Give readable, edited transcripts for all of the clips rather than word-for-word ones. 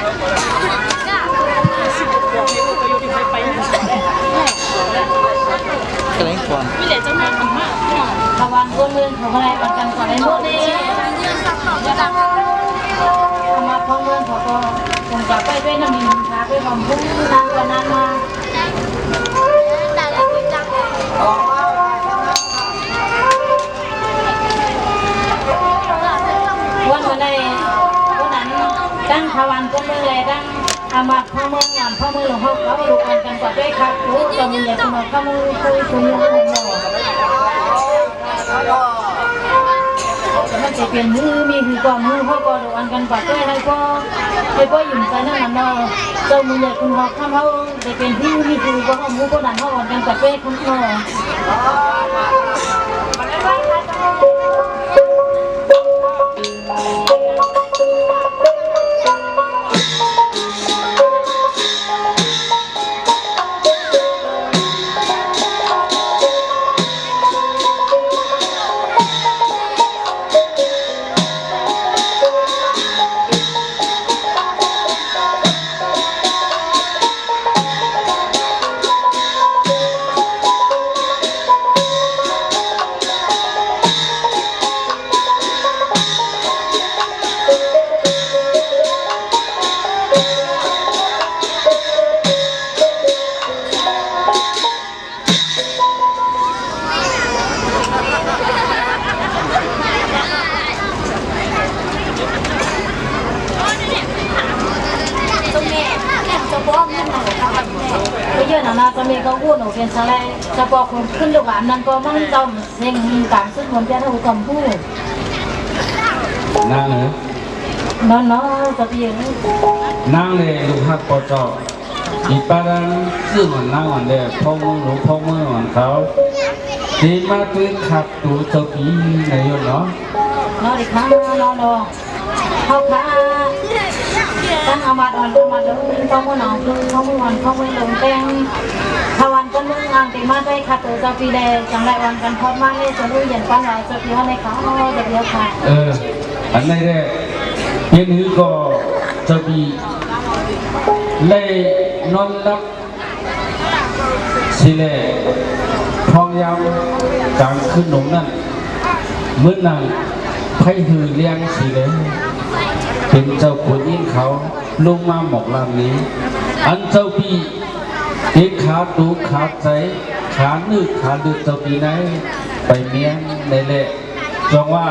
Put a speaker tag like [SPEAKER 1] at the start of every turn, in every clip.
[SPEAKER 1] กระไรก่อน
[SPEAKER 2] มีเหลือเจ้าแม่ของมากตะวันก้นเมืองของอะไรประกันก่อนในโลกนี้มาพองเมืองเขาก็คงจะไปด้วยน้ำมันพาไปบำรุงนานกว่านานมาวันในวันนั้นตั้งทวันก้นเมืองเลยตั้งอามาพ่อเมืองงานพ่อเมืองหลวงพ่อเขาลูกอันกันกว่าด้วยครับรู้จะมีอย่างคุณพ่อเมืองคุยคุณยังคงหล่อมันจะเปลี่ยนมือมีคือกว่ามือพ่อก็ลูกอันกันกว่าด้วยให้พ่ออยู่ใจนั่นน่ะเนาะเจ้ามือใหญ่คุณพ่อข้ามเขาจะเป็นที่มีคือว่าเขามือก็ดันเขาอ่อนกันกว่าด้วยคุณพ่อเยอะนะจะมีเขาพูดหนูเป็นอะไรจะบอกคนขึ้นลูกหลานนั้นก็มันต้องเร่งการซึ่งคนจะถูกคำพูด
[SPEAKER 3] นั่งเลย
[SPEAKER 2] น้องจะเปลี่ยน
[SPEAKER 3] นั่งเลยลูกฮักปอจออีป้าดังซื้อเหมือนนั่งวันเดียวพ่อมือหนูพ่อมือของเขาดีมาตื้นขับตัวเจ้าปีในยนเนาะ
[SPEAKER 2] น้องดิค้างน้องเขาค้าตั้งอามาดอนมาเดินเขาเมื่อหนองเขาเมื่อวันเขาเมื่อลงแตงทวันก็นึ่งอ่างตีมาได้ค่ะตัวเจ้าปีแดงจังไรวันกันพอดมาเลยจะรู้เย็นปั้นเราเจ้าปีว่าในเขาเดี๋ยวค่ะ
[SPEAKER 3] อันนี้เนี่ยยันนี้ก็จะมีเล่นอนรับสิเล่ทองยาวกลางขึ้นหนุ่มนั่นเมื่อนั้นไพ่หือเลี้ยงสิเล่เป็นเจ้าขุนยิ่งเขาลงมาหมอกลำนี้อันเจ้าปีเด็กขาดูขาใจขานึกขาดึกเจ้าปีไหนไปเมียนในเละจองว่า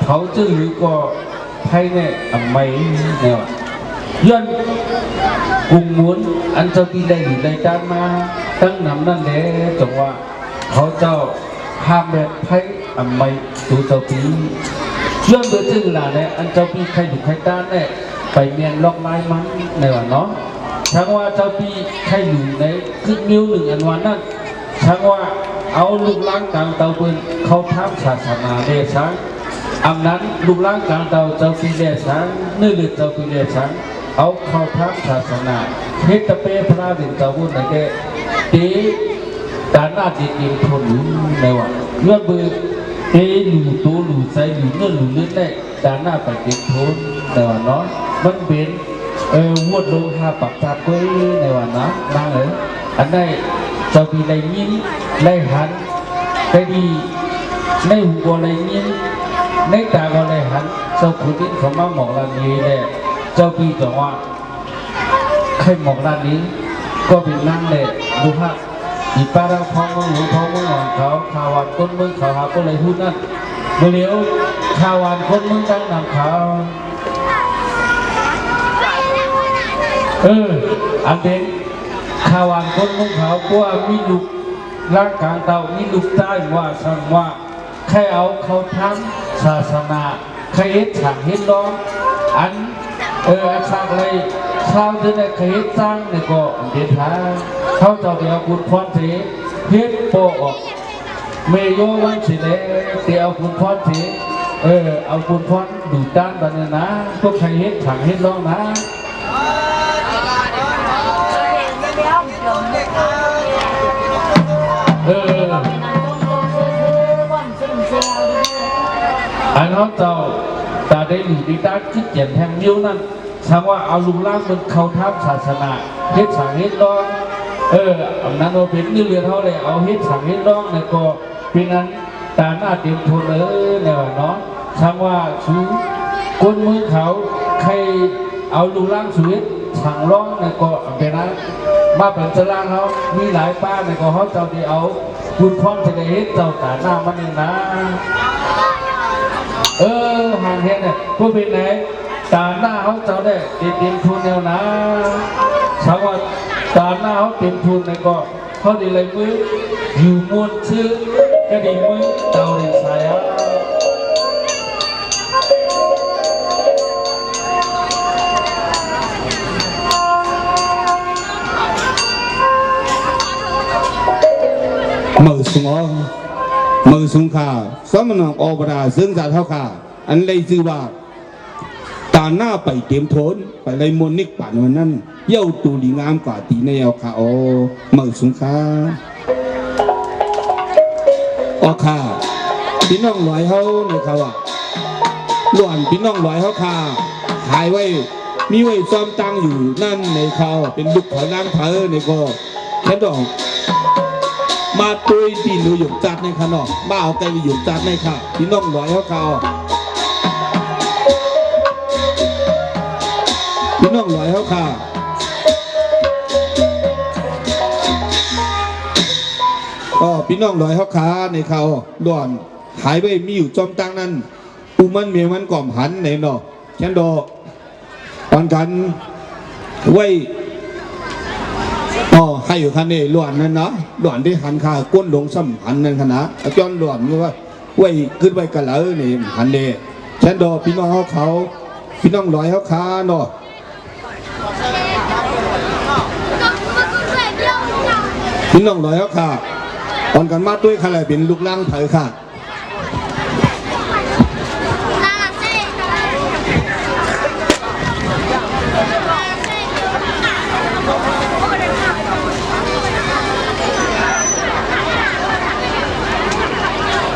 [SPEAKER 3] เขาจะหรือก็ไพ่เนี่ยไม่เนี่ยย้อนกุ้งม้วนอันเจ้าปีได้หรือได้ด้านมาตั้งนำนั่นแหละจงว่าเขาเจ้าห้ามแบบไพ่ไม่ตัวเจ้าปีย้อนเบอร์จึงล่ะเนี่ยอันเจ้าปีใครอยู่ใครด้านเนี่ยไปเมียนล็อกไม้มันในวันเนาะช่างว่าเจ้าปีใครอยู่ในคึกนิ้วหนึ่งอันวันนั้นช่างว่าเอาลูกล้างกลางเตาปืนเขาทำศาสนาเดช้างอันนั้นลูกล้างกลางเตาเจ้าปีเดช้างเนื้อเลือดเจ้าปีเดช้างเอาเขาทำศาสนาเฮตเปพระดินเจ้าบุญในแกตีตาหน้าดีดีทนในวันย้อนเบอร์หลู่โตหลู่ใจหลู่เนื้อหลู่เลือดได้ตาหน้าไปเก็บทนในวันเนาะมันเป็นวดลงหาปักตาก้อยในวันนั้นนั่งเลยอันได้เจ้าปีไรยิ้มไรหันไรดีในหัวไรยิ้มในตาก็ไรหันเจ้าขุนดินเขามาหมอกลานนี้เลยเจ้าปีจังว่าใครหมอกลานนี้ก็เป็นนั่งเลยดูฮะอีป้าเราพ้องมือหนูพ้องมือของเขาข่าววันก้นมือเขาหาก็เลยพูดนั่นเมื่อเลี้ยวข่าววันก้นมือตั้งนำเขาอันเด่นข่าววันคนมุ้งเขาเพราะว่ามีลูกร่างกลางเตามีลูกใต้ว่าสั่งว่าใครเอาเขาทำศาสนาใครเฮ็ดฉากเฮ็ดล้อมอันฉากเลยชาวที่ได้เคยเฮ็ดสร้างเนี่ยก็เด็ดหาเขาเจ้าเดียวคุณพรเสเฮ็ดโปออกเมโยวันสิเลเตียวคุณพรเสเอาคุณพรดูด้านบันนะพวกใครเฮ็ดฉากเฮ็ดล้อมนะอันนั้นเจ้าตาได้หลุดดีด้านคิดเจ็บแทงนิ้วนั่น ช่างว่าเอาลุงล่างมันเข้าทับศาสนาเฮ็ดฉางเฮ็ดร้องอำนั้นเราเป็นนี่เรียนเท่าเลยเอาเฮ็ดฉางเฮ็ดร้องเนี่ยก็เป็นนั้นตาหน้าเตรียมทุนเนี่ยเนาะช่างว่าชูก้นมือเขาใครเอาลุงล่างชีวิตฉางร้องเนี่ยก็เป็นนั้นมาเป็นตารางเขามีหลายป้าเนี่ยก็เขาเจ้าที่เอาคุณพร้อมจะได้เฮ็ดเจ้าตาหน้ามันเองนะห่างเห็นเนี่ยพวกเป็นไหนตาหน้าเขาเจ้าได้เตรียมทุนแนวนะชาวว่าตาหน้าเขาเตรียมทุนเนี่ยก็เขาดีเลยมืออยู่มวนชื่อก็ดีมือเจ้าได้ใส่
[SPEAKER 4] มือสูงข่าสมนองอปราซึ่งจะเท่าข่าอันเลยชื่อว่าตาหน้าไปเตรียมโทนไปเลยมนนิกป่านวันนั้นเย้าตูดีงามกว่าตีในเอาข่าโอมือสูงข่าออข่าพี่น้องลอยเขาในเขาอ่ะล้วนพี่น้องลอยเขาข่าหายไว้มีไว้ซ้อมตังอยู่นั่นในเขาเป็นลูกเขาล้างเผอในก็แค่ดอกมาตุยตีนหยุดจัดในขนมมาเอาใจหยุดจัดในค่ะพี่น้องลอยเขาพี่น้องลอยเขาค่ะพี่น้องลอยเขาขาในเขาด่วนหายไปมีอยู่จอมตังนั้นอุมันเมียมันก่อมหันในเนาะแค่ดอกตอนกันไว้ให้อยู่คันนี้หลวนนั่นเนาะหลวนที่หันขาก้นลงซ้ำหันนั่นขนาดจอนหลวนว่าไว้ขึ้นไว้กันแล้วนี่หันเดแค่ดอกพี่น้องเขาพี่น้องลอยเขาขาเนาะพี่น้องลอยเขาขาตอนกันมาด้วยใครเป็นลูกล่างเผยค่ะ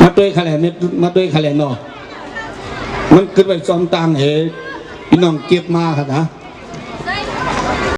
[SPEAKER 4] มาด้วยขแลนนี่มาด้วยขแลนเนาะมันขึ้นไปซ้อมตังเหพี่น้องเก็บมาค่ะนะ